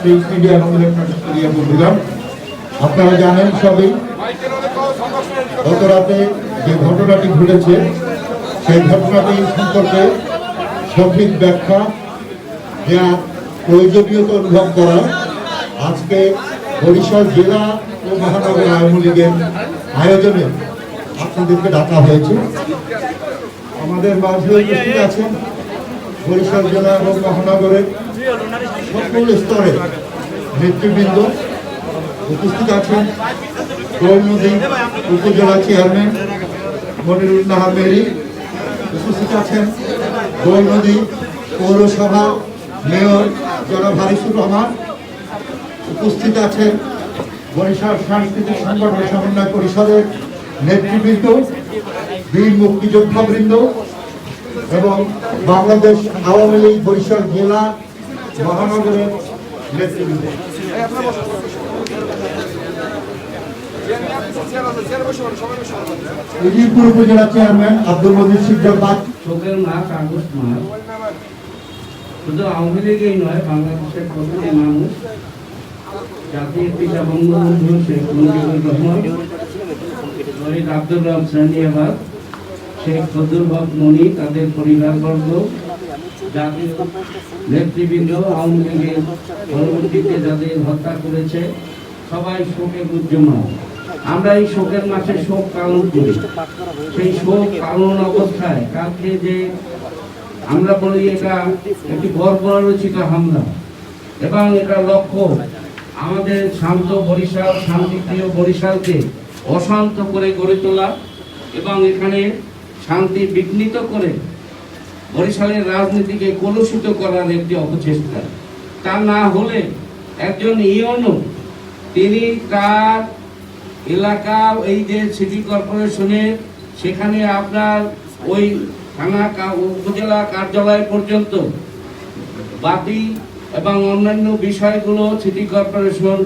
Print media এবং electronics media বন্ধুগণ, আপনারা জানেন সবই গত রাতে যে ঘটনাটি ঘটেছে সেই ঘটনাটি সম্পর্কে সঠিক ব্যাখ্যা দেওয়া প্রয়োজনীয়তা অনুভব করা আজকে বরিশাল জেলা ও মহানগর আওয়ামী লীগের আয়োজনে আপনাদেরকে ডাকা হয়েছে। আমাদের মাঝে উপস্থিত আছেন বরিশাল জেলা এবং মহানগরের সকল স্তরের নেতৃবৃন্দ, উপস্থিত আছেন গৌরনদী উপজেলা চেয়ারম্যান মনিরুল নাহার মেরি, উপস্থিত আছেন গৌরনদী পৌরসভা মেয়র জনাব হারিসুর রহমান, উপস্থিত আছেন বরিশাল সাংস্কৃতিক সংগঠন সমন্বয় পরিষদের নেতৃবৃন্দ, বীর মুক্তিযোদ্ধাবৃন্দ এবং বাংলাদেশ আওয়ামী লীগ বরিশাল জেলা মহানগরের নেতৃবৃন্দ। উজিরপুর উপজেলা চেয়ারম্যান আব্দুল মজিদ সিকদার। শোকের মাস আগস্ট মাস শুধু আওয়ামী লীগেই নয়, বাংলাদেশের প্রতিটি মানুষ জাতির পিতা বঙ্গবন্ধু শেখ মুজিবুর রহমান, শহীদ আব্দুর রব সানিয়াবাদ, শেখ ফজলুল হক মনি, তাদের পরিবারবর্গ, জাতীয় নেতৃবৃন্দ, আওয়ামী লীগের পরবর্তীতে যাদের হত্যা করেছে, সবাই শোকে গুঞ্জমান। আমরা এই শোকের মাসে শোক পালন করি। সেই শোক পালন অবস্থায় কালকে যে আমরা বলি এটা একটি বর্বরোচিত হামলা এবং এটা লক্ষ্য আমাদের শান্ত বরিশাল, শান্তিপ্রিয় বরিশালকে অশান্ত করে গড়ে তোলা এবং এখানে শান্তি বিঘ্নিত করে বরিশালের রাজনীতিকে কলুষিত করার একটি অপচেষ্টা। তা না হলে একজন ইউনো তিনি তার এলাকা এই যে সিটি কর্পোরেশনের সেখানে আপনার ওই থানা উপজেলা কার্যালয় পর্যন্ত বাতি এবং অন্যান্য বিষয়গুলো সিটি কর্পোরেশন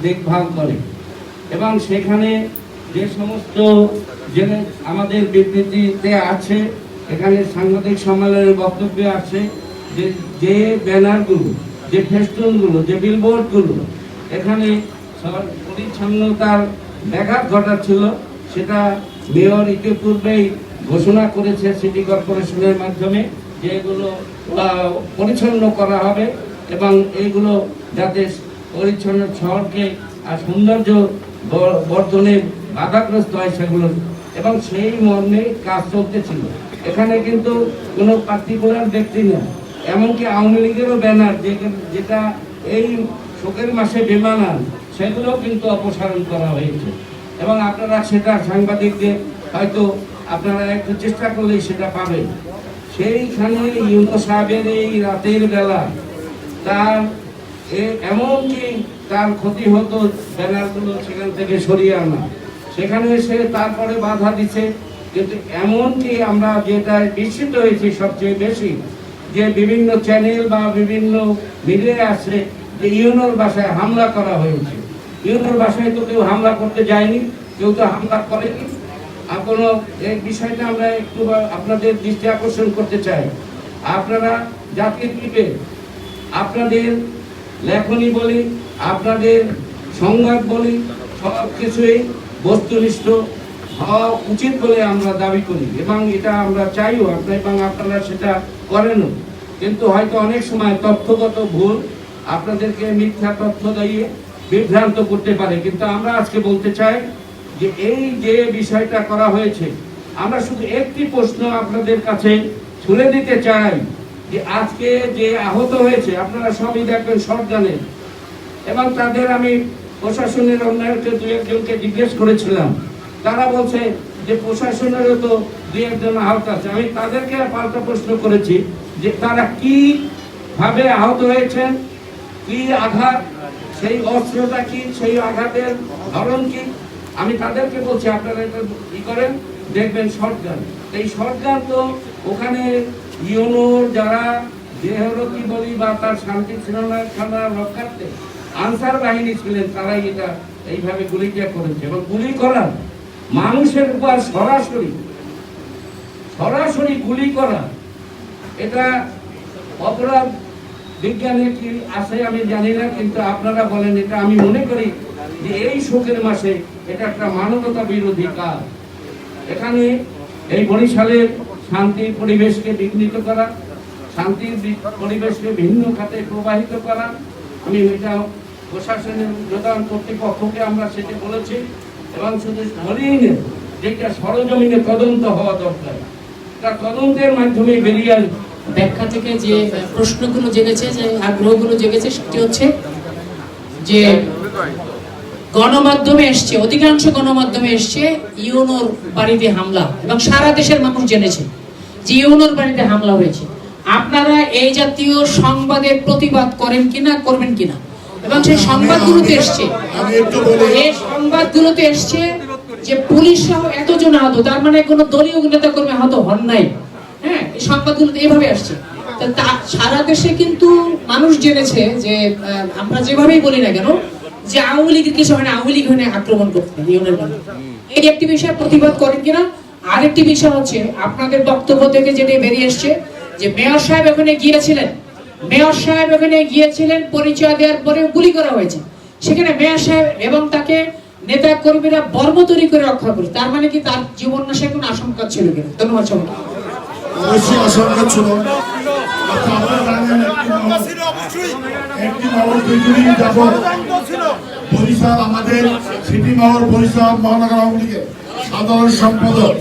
দেখভাল করে এবং সেখানে যে সমস্ত যে আমাদের বিবৃতিতে আছে, এখানে সাংবাদিক সম্মেলনের বক্তব্যে আছে যে ব্যানারগুলো, যে ফেস্টুনগুলো, যে বিলবোর্ডগুলো এখানে পরিচ্ছন্নতার ব্যাঘাত ঘটাচ্ছিল, সেটা মেয়র ইতিপূর্বেই ঘোষণা করেছে সিটি কর্পোরেশনের মাধ্যমে যে এগুলো পরিচ্ছন্ন করা হবে এবং এইগুলো যাতে পরিচ্ছন্ন শহরকে আর সৌন্দর্য বর্ধনে বাধাগ্রস্ত হয় সেগুলো, এবং সেই মর্মে কাজ চলতেছিল। এখানে কিন্তু কোনো পার্টিকুলার ব্যক্তি না, এমনকি আওয়ামী লীগেরও ব্যানার যেটা এই শোকের মাসে বেমানান সেগুলো কিন্তু অপসারণ করা হয়েছে এবং আপনারা সেটা সাংবাদিকদের হয়তো আপনারা একটু চেষ্টা করলেই সেটা পাবেন। সেইখানে ইউনো সাহেবের এই রাতের বেলা তার এমনকি তার ক্ষতি হতো ব্যানারগুলো সেখান থেকে সরিয়ে আনা, সেখানে সে তারপরে বাধা দিচ্ছে। কিন্তু এমনকি আমরা যেটা বিস্মিত হয়েছি সবচেয়ে বেশি, যে বিভিন্ন চ্যানেল বা বিভিন্ন মিডিয়া আছে যে ইউনোর বাসায় হামলা করা হয়েছে। ইউনোর বাসায় তো কেউ হামলা করতে যায়নি, কেউ তো হামলা করেনি। কোনো এই বিষয়টা আমরা একটু আপনাদের দৃষ্টি আকর্ষণ করতে চাই। আপনারা জাতির পিপে আপনাদের লেখনী বলি, আপনাদের সংবাদ বলি, সব কিছুই বস্তুনিষ্ঠ হওয়া উচিত বলে আমরা দাবি করি এবং এটা আমরা চাইও এবং আপনারা সেটা করেনও। কিন্তু হয়তো অনেক সময় তথ্যগত ভুল আপনাদেরকে মিথ্যা তথ্য দিয়ে বিভ্রান্ত করতে পারে। কিন্তু আমরা আজকে বলতে চাই যে এই যে বিষয়টা করা হয়েছে, আমরা শুধু একটি প্রশ্ন আপনাদের কাছে ছুড়ে দিতে চাই যে আজকে যে আহত হয়েছে আপনারা সবই দেখবেন, সব জানেন, এবং তাদের আমি প্রশাসনের অন্যায়কে দু একজনকে জিজ্ঞেস করেছিলাম, তারা বলছে যে প্রশাসনেরও তো দু একজন আহত আছে। আমি তাদেরকে পাল্টা প্রশ্ন করেছি যে তারা কি ভাবে আহত হয়েছেন, কি আঘাত, সেই অস্ত্রটা কি, সেই আঘাতের ধরন কি। আমি তাদেরকে বলছি আপনারা এটা কি করেন, দেখবেন শর্টগান। এই শর্টগান তো ওখানে ইউনোর যারা দেহরক্ষী বলি বা তার শান্তি শৃঙ্খলা রক্ষার্থে আনসার বাহিনী ছিলেন, তারাই এটা এইভাবে গুলিটা করেছে এবং গুলি করা মানুষের উপর সরাসরি গুলি করা এটা অপরাধ বিজ্ঞানে কি আছে আমি জানি না, কিন্তু আপনারা বলেন, এটা আমি মনে করি যে এই শোকের মাসে এটা একটা মানবতা বিরোধী কাজ। এখানে এই বরিশালের শান্তির পরিবেশকে বিঘ্নিত করা, শান্তির পরিবেশকে ভিন্ন খাতে প্রবাহিত করা, আমি এটা প্রশাসনের প্রধান কর্তৃপক্ষকে আমরা সেটা বলেছি, এবং শুধু ধরেই যেটা সরজমিনে তদন্ত হওয়া দরকার, তা তদন্তের মাধ্যমে বেরিয়ে আসবে। ব্যাখ্যা থেকে যে প্রশ্নগুলো জেগেছে, যে আগ্রহগুলো জেগেছে, সেটি হচ্ছে যে গণমাধ্যমে এসছে, অধিকাংশ গণমাধ্যমে এসছে ইউনোর বাড়িতে হামলা, এবং সারা দেশের মানুষ জেনেছে যে ইউনোর বাড়িতে হামলা হয়েছে। আপনারা এই জাতীয় সংবাদের প্রতিবাদ করেন কিনা, করবেন কিনা? এবং সেই সংবাদগুলোতে এসছে, এই সংবাদগুলোতে এসছে যে পুলিশ সহ এতজন আহত, তার মানে কোনো দলীয় নেতা কর্মী আহত হন নাই। হ্যাঁ, এই সংবাদগুলোতে এইভাবে আসছে। সারা দেশে কিন্তু মানুষ জেনেছে যে আমরা যেভাবেই বলি না কেন, যে আওয়ামী লীগের কিছু হয় না, আওয়ামী লীগ হয় আক্রমণ করতে ইউনের বাড়ি। এই একটি বিষয়ে প্রতিবাদ করেন কিনা। আরেকটি বিষয় হচ্ছে আপনাদের বক্তব্য থেকে যেটা বেরিয়ে এসছে যে মেয়র সাহেব এখানে গিয়েছিলেন, মেয়র সাহেব এখানে গিয়েছিলেন, পরিচয় দেওয়ার পরে গুলি করা হয়েছে। সেখানে মেয়র সাহেব এবং তাকে নেতা কর্মীরা বর্ম তৈরি করে রক্ষা করে, তার মানে কি তার জীবন নাশের কোনো আশঙ্কা ছিল কিনা? ধন্যবাদ সবাইকে। অবশ্যই আশঙ্কা ছিল। একটি মহল দীর্ঘদিন যাবৎ বরিশাল, আমাদের সিটি মহল বরিশাল মহানগর আওয়ামী লীগের সাধারণ সম্পাদক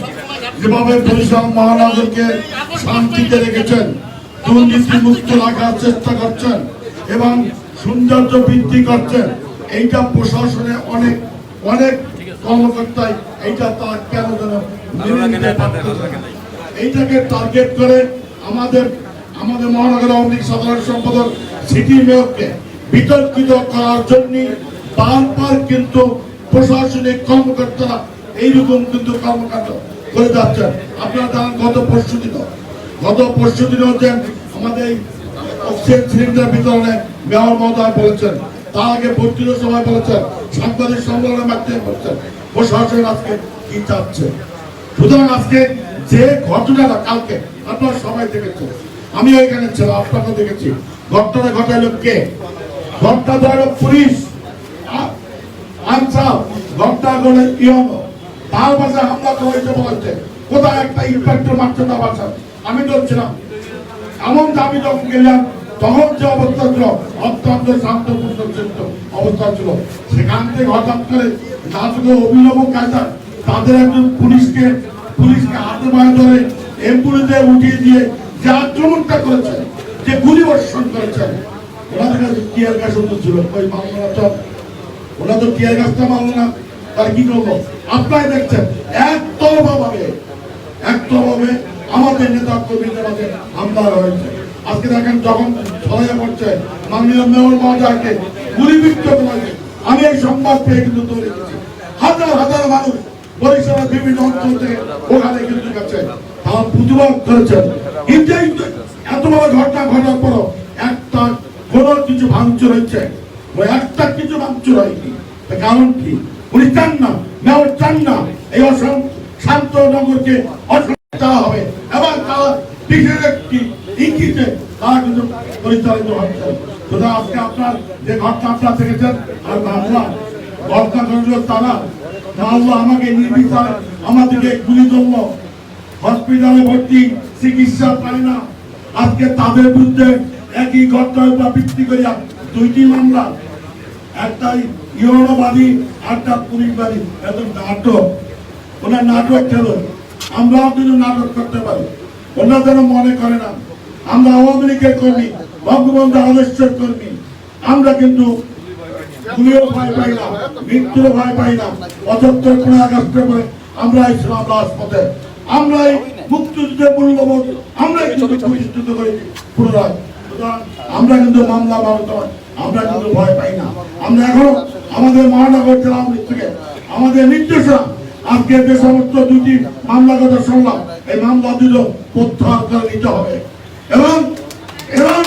যেভাবে বরিশাল মহানগরকে শান্তিতে রেখেছেন, দুর্নীতি মুক্ত রাখার চেষ্টা করছেন এবং সৌন্দর্য বৃদ্ধি করছেন, এইটা প্রশাসনে অনেক অনেক কর্মকর্তাই এইটা তারা কেন যেন মেনে নিতে পারতেছে না। এইটাকে টার্গেট করে আমাদের মহানগর আওয়ামী লীগ সাধারণ সম্পাদক সিটি মেয়রকে বিতর্কিত করার জন্য বারবার কিন্তু প্রশাসনিক কর্মকর্তারা এইরকম কিন্তু কর্মকাণ্ড করে যাচ্ছেন। আপনারা জানেন গত পরশু দিন হচ্ছে আমাদের অক্সিজেন সিলিন্ডার বিতরণে মেয়র মহোদয় বলেছেন, তার আগে বর্তমান সভায় বলেছেন, সাংবাদিক সম্মেলনের মাধ্যমে বলছেন প্রশাসন আজকে কি চাচ্ছে। সুতরাং আজকে যে ঘটনাটা কালকে আপনারা সবাই দেখেছেন, আমি ওইখানে ছিলাম, আপনাকে দেখেছি, ঘটনা ঘটাইল কে? ঘটনা ধরল পুলিশ, আনসার, ঘটনা ঘটে ইয়নো, তার বাসায় হামলা করেছে বলছে, কোথায় একটা ইন্সপেক্টর মারছে তার বাসায়। আমি বলছিলাম, এমন আমি যখন গেলাম তখন যে অবস্থা ছিল অত্যন্ত শান্তপূর্ণ অবস্থা ছিল, সেখান থেকে হঠাৎ করে নাটকে অভিনব কায়দা তাদের একজন পুলিশকে হাতে পায়ে ধরে অ্যাম্বুলেন্সে উঠিয়ে দিয়ে যে আক্রমণটা করেছে, যে গুলি বর্ষণ করেছেন, ওনাদের কাছে টিয়ার গ্যাস ছিল, ওই মামলা চল, ওরা তো টিয়ার গ্যাসটা মানল না, তারা কি করবো? আপনারা দেখছেন একতরফা ভাবে আমাদের নেতা কর্মীদের মাঝে হামলা হয়েছে। আজকে দেখেন যখন ছড়িয়ে পড়ছে মাননীয় মেয়র মহোদয়কে গুলিবিদ্ধ করেছে, আমি এই সংবাদ পেয়ে কিন্তু তৈরি করেছি। হাজার হাজার মানুষ বরিশালের বিভিন্ন অঞ্চল থেকে ওখানে কিন্তু গেছে, তারা প্রতিবাদ করেছেন। কিন্তু এত বড় ঘটনা ঘটার পরও একটা কোনো কিছু ভাঙচুর হয়েছে, একটা কিছু ভাঙচুর হয়নি। কারণ কি? উনি চান না, মেয়র চান না এই শান্ত নগরকে অশান্ত হবে, এবং তারা বিশেষ একটি ইঙ্গিতে তারা কিন্তু পরিচালিত হচ্ছে। সুতরাং আজকে আপনার যে ঘটনা আপনারা দেখেছেন, আর বাংলা ঘটনা ঘটল তারা আমাকে নির্বিচারে আমাদেরকে গুলি করল, হসপিটালে ভর্তি, চিকিৎসা পায় না। আজকে তাদের বিরুদ্ধে একই ঘটনার উপর ভিত্তি করিয়া দুইটি মামলা, একটা ইউরোবাদী, একটা পুলিশবাদী, এত নাটক। ওনার নাটক খেল, আমরাও কিন্তু নাটক করতে পারি। ওনারা যেন মনে করে না আমরা আওয়ামী লীগের কর্মী, বঙ্গবন্ধু আদর্শের কর্মী, আমরা কিন্তু গুলিও ভয় পাই না, মৃত্যুর ভয় পাই না। ৭৫ কোন আগস্টের পরে আমরা ইসলাম রাজপথে, আমরাই মুক্তিযুদ্ধের মূল্যবোধ আমরাই কিন্তু প্রতিষ্ঠিত করি পুনরায়। আমরা কিন্তু মামলা আমরা কিন্তু ভয় পাই না। আমরা এখনো আমাদের মহানগর জেলা আওয়ামী লীগ থেকে আমাদের নির্দেশনা, আজকে যে সমস্ত দুটি মামলা কথা শুনলাম, এই মামলা দুটো প্রত্যাহার করে নিতে হবে, এবং এবং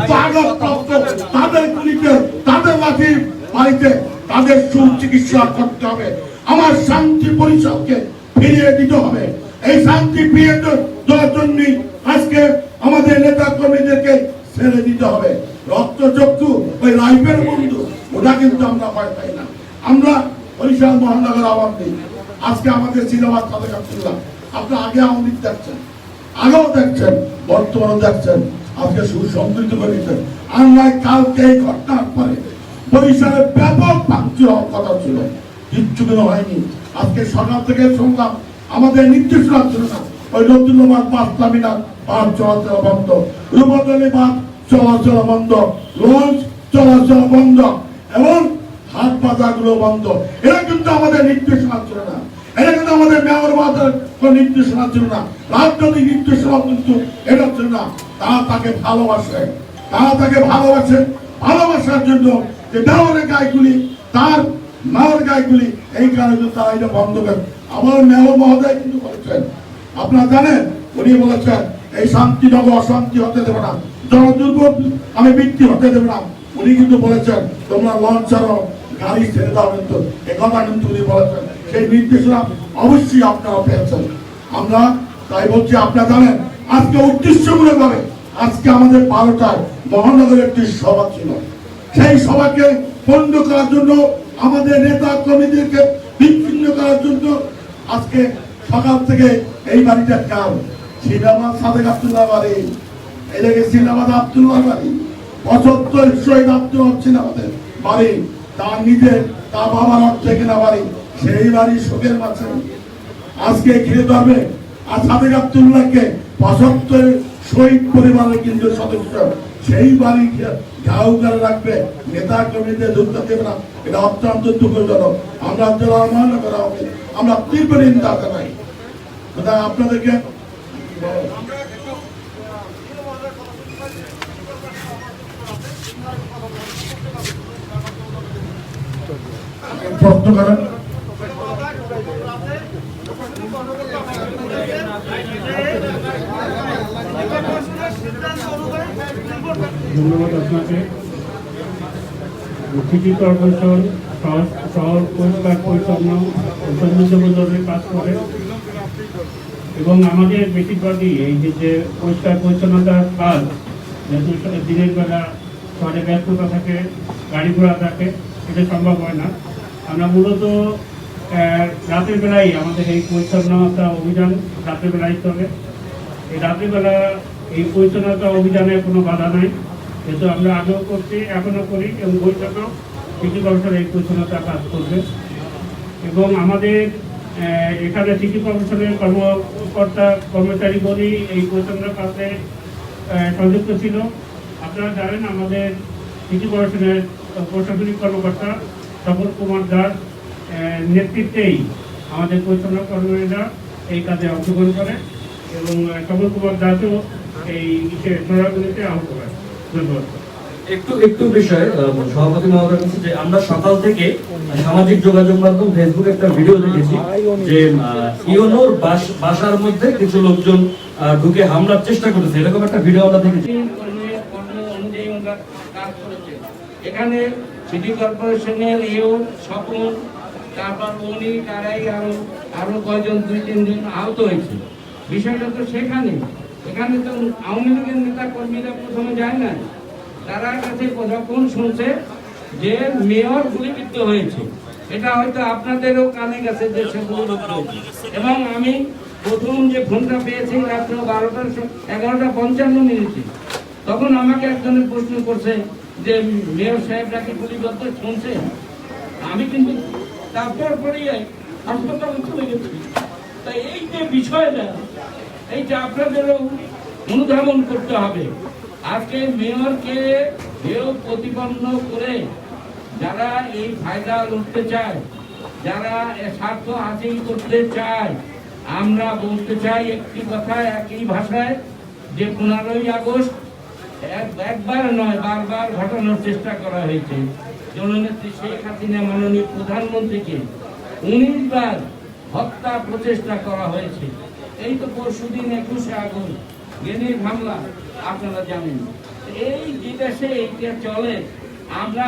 তারা যখন তাদের গুলিতে, তাদের লাঠির বাড়িতে তাদের সুচিকিৎসা করতে হবে। আমার শান্তি পরিষদকে ফিরিয়ে দিতে হবে। এই শান্তি ফিরিয়ে দেওয়ার জন্য আজকে আমাদের নেতা কর্মীদেরকে ছেড়ে দিতে হবে। রক্তচক্ষু ওই লাইফের বন্ধু ওটা কিন্তু আমরা ভয় পাই না। আমরা বরিশাল মহানগর আওয়ামী লীগ আজকে আমাদের জিন্দাবাদ সাদেক আব্দুল্লাহ, আপনারা আগে আওয়ামী লীগ দেখছেন, আগেও দেখছেন, বর্তমানে দেখছেন, আজকে সুসংগঠিত করেছেন। আমরা কালকে এই ঘটনার পরে বরিশালে ব্যাপক ভাঙচুর হওয়ার কথা ছিল, কিচ্ছু কোনো হয়নি। আজকে সকাল থেকে শুনলাম আমাদের নির্দেশনা ছিল না, ওই নতুনবাদ বাস টার্মিনাল বাস চলাচল বন্ধ, রূপতলী বাস চলাচল বন্ধ, লঞ্চ চলাচল বন্ধ এবং হাট বাজার গুলো বন্ধ। এরা কিন্তু আমাদের নির্দেশনা ছিল না, এটা কিন্তু আমাদের মেয়র বাজার কোন নির্দেশনা ছিল না, রাজনৈতিক নির্দেশনা কিন্তু এটা ছিল না। তারা তাকে ভালোবাসে, তারা তাকে ভালোবাসে, ভালোবাসার জন্য যে মেয়রের গায়গুলি, তার মেয়র গায়গুলি, এই কারণে তারা এটা বন্ধ করে। আমার মেয়র মহোদয় কিন্তু বলেছেন, আপনারা জানেন, উনি বলেছেন এই শান্তিনগর অশান্তি হতে দেবে না, জনদুর্ভোগ আমি বৃদ্ধি হতে দেবে না। উনি কিন্তু বলেছেন তোমরা লঞ্চ ছাড়ো, গাড়ি ছেড়ে দাও, কিন্তু একথা কিন্তু উনি বলেছেন। সেই নির্দেশনা অবশ্যই আপনারা পেয়েছেন। আমরা তাই বলছি, আপনারা জানেন আজকে উদ্দেশ্যমূলক ভাবে আজকে আমাদের 12টায় মহানগরের একটি সভা ছিল। সেই সভাকে বন্ধ করার জন্য, আমাদের নেতা কর্মীদেরকে বিচ্ছিন্ন করার জন্য আজকে সকাল থেকে এই বাড়িটা কাল সিনাবাদ সাদেক আব্দুল্লাহ বাড়ি, এদিকে সিনাবাদ আব্দুল্লাহ বাড়ি, 75 শহীদ আব্দুল সিনাবাদের বাড়ি, তার নিজের তার বাবার অর্থে কিনা বাড়ি, সেই বাড়ি শোকের মাঝে আজকে ঘিরে ধরবে। আর সাদেক আব্দুল্লাহকে 75 শহীদ পরিবারের কেন্দ্রীয় সদস্য, সেই বাড়ি ঘাউ করে রাখবে, নেতা কর্মীদের ঢুকতে দেবে না, এটা অত্যন্ত দুঃখজনক। আমরা জেলা মহানগর আওয়ামী লীগ আমরা তীব্র নিন্দা জানাই। আপনাদেরকে প্রশ্ন করেন। ধন্যবাদ আপনাকে। সিটি কর্পোরেশন শহর পরিষ্কার পরিচ্ছন্ন সৌন্দর্যবর্ধনের কাজ করে এবং আমাদের বেশিরভাগই এই যে পরিষ্কার পরিচ্ছন্নতার কাজ, যেহেতু দিনের বেলা শহরে ব্যস্ততা থাকে, গাড়ি ঘোড়া থাকে, এটা সম্ভব হয় না। আমরা মূলত রাতের বেলায় আমাদের এই পরিচ্ছন্নতা অভিযান রাতের বেলায় চলে। এই রাত্রিবেলা এই পরিচ্ছন্নতা অভিযানে কোনো বাধা নাই, যেহেতু আমরা আগেও করছি, এখনও করি এবং ভবিষ্যতেও সিটি কর্পোরেশন এই পরিচ্ছন্নতা কাজ করবে। এবং আমাদের এখানে সিটি কর্পোরেশনের কর্মকর্তা কর্মচারীগণই এই পরিচ্ছন্নতা কাজে সংযুক্ত ছিল। আপনারা জানেন আমাদের সিটি কর্পোরেশনের প্রশাসনিক কর্মকর্তা তপন কুমার দাস নেতৃত্বেই আমাদের পরিচ্ছন্ন কর্মীরা এই কাজে অংশগ্রহণ করে এবং তপন কুমার দাসও এই সরাগুলিতে আহত হয়। ধন্যবাদ। একটু বিষয় সভাপতি মহোদয়ের কাছে, যে আমরা সকাল থেকে সামাজিক যোগাযোগ মাধ্যম ফেসবুকে একটা ভিডিও দেখেছি যে ইউনোর বাসার মধ্যে কিছু লোকজন ঢুকে হামলার চেষ্টা করেছে, এরকম একটা ভিডিও আমরা দেখেছি। এখানে সিটি কর্পোরেশনের স্বপন, তারপর উনি তারাই আরো কয়জন 2-3 জন আহত হয়েছে। বিষয়টা তো সেখানে, এখানে তো আওয়ামী লীগের নেতা কর্মীরা প্রথমে যায় না, তারা কাছে যখন শুনছে যে মেয়র গুলিবিদ্ধ হয়েছে, এটা হয়তো আপনাদেরও কানে গেছে যে সে গুলিবিদ্ধ হয়েছে। এবং আমি প্রথম যে ফোনটা পেয়েছি রাত্র 11:55 তখন আমাকে একজনের প্রশ্ন করছে যে মেয়র সাহেবরা কি গুলিবিদ্ধ শুনছে। আমি কিন্তু তারপর পরেই হাসপাতালে চলে গেছি। তাই এই যে বিষয়টা, এইটা আপনাদেরও অনুধাবন করতে হবে। আজকে মেয়রকে কেউ প্রতিপন্ন করে যারা এই ফায়দা লুটতে চায়, যারা স্বার্থ হাসিল করতে চায়, আমরা বলতে চাই একটি কথা একই ভাষায় যে 15ই আগস্ট একবার নয় বারবার ঘটানোর চেষ্টা করা হয়েছে। জননেত্রী শেখ হাসিনা মাননীয় প্রধানমন্ত্রীকে 19 বার হত্যা প্রচেষ্টা করা হয়েছে। এই তো পরশুদিন 21শে আগস্ট গ্রেনেড হামলা, আপনারা জানেন। এই যে দেশে এইটা চলে, আমরা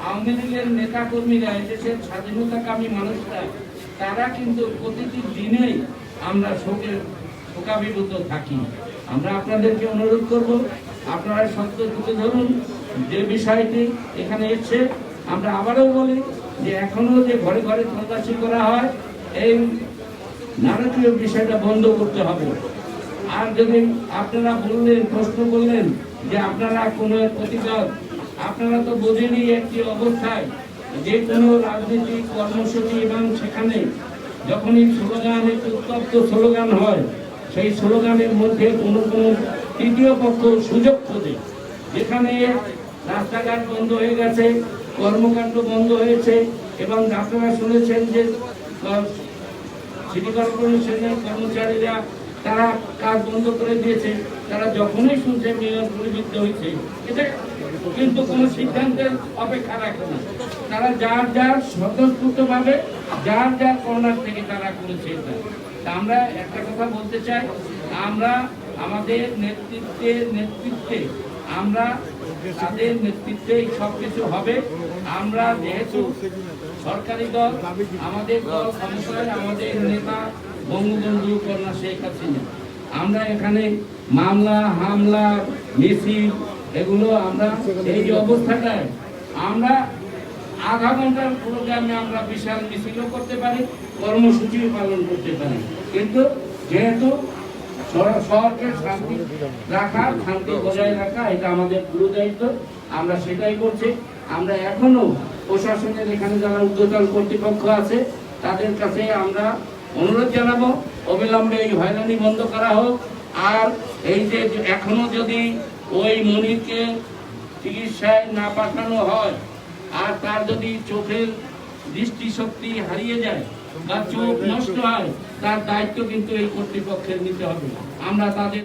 আওয়ামী লীগের নেতা কর্মীরা, দেশের স্বাধীনতাকামী মানুষরা তারা কিন্তু প্রতিটি দিনেই আমরা শোকাভিভূত থাকি। আমরা আপনাদেরকে অনুরোধ করব, আপনারা সত্য তুলে ধরুন যে বিষয়টি এখানে এসছে। আমরা আবারও বলি যে এখনো যে ঘরে ঘরে তল্লাশি করা হয়, এই নারকীয় বিষয়টা বন্ধ করতে হবে। আর যদি আপনারা বললেন, প্রশ্ন করলেন যে আপনারা কোনো প্রতিবাদ, আপনারা তো বোঝেনি একটি অবস্থায় যে কোনো রাজনৈতিক কর্মসূচি এবং সেখানে যখনই স্লোগান, একটু উত্তপ্ত স্লোগান হয়, সেই স্লোগানের মধ্যে কোনো তৃতীয় পক্ষ সুযোগ খোঁজে, যেখানে রাস্তাঘাট বন্ধ হয়ে গেছে, কর্মকাণ্ড বন্ধ হয়েছে। এবং আপনারা শুনেছেন যে সিটি কর্পোরেশনের কর্মচারীরা তারা কাজ বন্ধ করে দিয়েছে। তারা যখনই শুনছে মেয়র গুলিবিদ্ধ হয়েছে, এটা কিন্তু কোনো সিদ্ধান্তের অপেক্ষা রাখে না। তারা যার যার স্বতঃস্ফূর্তভাবে যার যার কর্নার থেকে তারা করেছে এটা। তা আমরা একটা কথা বলতে চাই, আমরা আমাদের নেতৃত্বে আমরা তাদের নেতৃত্বে সব কিছু হবে। আমরা যেহেতু সরকারি দল, আমাদের দল ক্ষমতায়, আমাদের নেতা বঙ্গবন্ধু কন্যা শেখ হাসিনা। আমরা এখানে মামলা, হামলা, মিছিল এগুলো আমরা এই যে অবস্থাটায় আমরা আধা ঘন্টার প্রোগ্রামে আমরা বিশাল মিছিলও করতে পারি, কর্মসূচিও পালন করতে পারি। কিন্তু যেহেতু শহরকে শান্তি রাখা, শান্তি বজায় রাখা, এটা আমাদের পুরো দায়িত্ব। আমরা সেটাই করছি। আমরা এখনো প্রশাসনের এখানে যারা ঊর্ধ্বতন কর্তৃপক্ষ আছে তাদের কাছে আমরা অনুরোধ জানাবো অবিলম্বে এই হয়রানি বন্ধ করা হোক। আর এই যে এখনো যদি ওই মনিরকে চিকিৎসায় না পাঠানো হয়, আর তার যদি চোখের দৃষ্টিশক্তি হারিয়ে যায় বা চোখ নষ্ট হয়, তার দায়িত্ব কিন্তু এই কর্তৃপক্ষের নিতে হবে। আমরা তাদের